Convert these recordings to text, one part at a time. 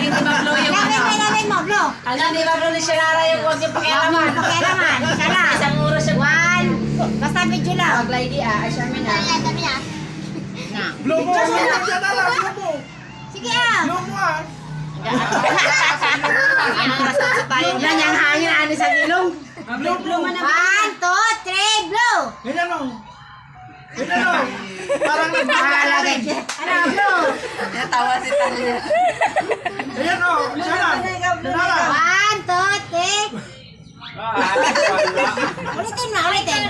hindi ma-blow yung Lamin mo, blow. Hanggang hindi ma-blow ni Shanara yung huwag yung pakialaman. Pakialaman. Siya lang. Isang oras siya. 1. Basta video lang. Pag lady ay Sherman na. Na. Blow mo! Blow mo! Sige ah. Blow mo ah! Ang oras na tayo Blow na yung hangin. Ano sa ilong? Blow mo! 1, 2, 3, blow. Ganyan o! Ganyan o! Parang Lagay. Ano, blow? Natawa si Tanya. Ganyan o! Sana! Sanara! 1, 2, 3. Ulitin na, ulitin.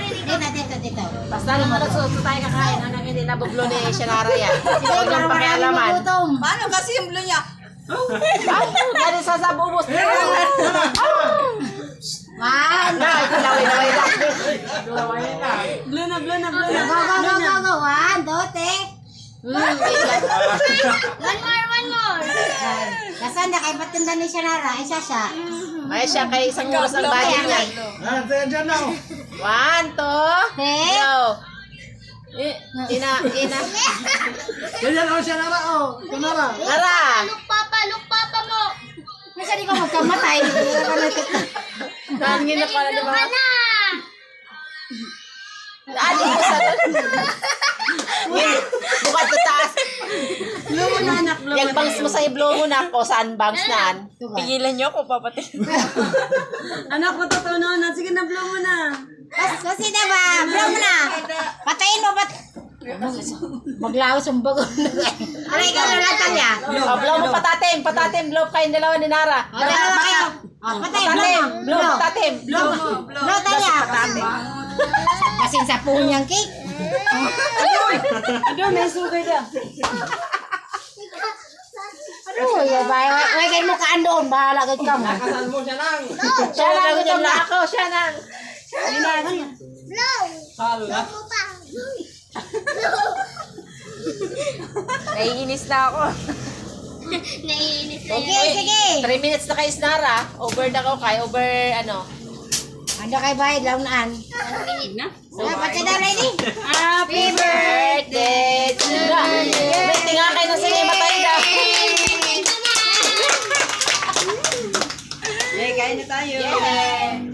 Dito. Basta naman nagsuso tayo kakain. Hanggang hindi nabublo ni Shanara yan. Sige, Huwag para yung marami pakialaman. magutom. Paano kasi yung blue niya? Dahil sa sabubos. 1. Laway lang. Blue na. Go. 1, 2, 3. One more. Nasaan na kay patinda ni Shanara? Isa siya. Ay siya kay isang oras ang body niya. Dyan na o! 1, 2, go. Ina. Ganyan o! Sanara o! Sanara! Nara. Look papa mo. Masa di ko magkamatay. Nangin na pala di ba? Na. Adi ko sa bukat sa taas. Blow mo na anak. Yung bangs mo sa iblo mo na ko saan bangs naan. Pigilan niyo ako papatay. Anak ko totoo na. Sige na, blow mo na. Kasi na ba? Blow mo na. Patayin mo ba't? Maglawas ang bago. Ano ikaw na natin niya? Blow mo patatim, blow kayong dalawa ni Nara. Dalawa kayo. Patayin, blow mo. Patatim. Blow tanya. Kasing sa punyang cake. Ano, may sugay na. Ano yun ba? Huwag kayo mo kaan doon. Bahala kayo ka mo. Kasal mo siya nang! Siya nang gutom na ako, siya nang. Salo na! Naiinis na ako. Naiinis na Sige, sige. 3 minutes na kay Nara. Over na ko kay, over ano. Ano kayo bayad? Launaan. Pati na ready? Happy birthday to you. Birthday nga kayo na sige, matay na. kain na tayo. Yeah.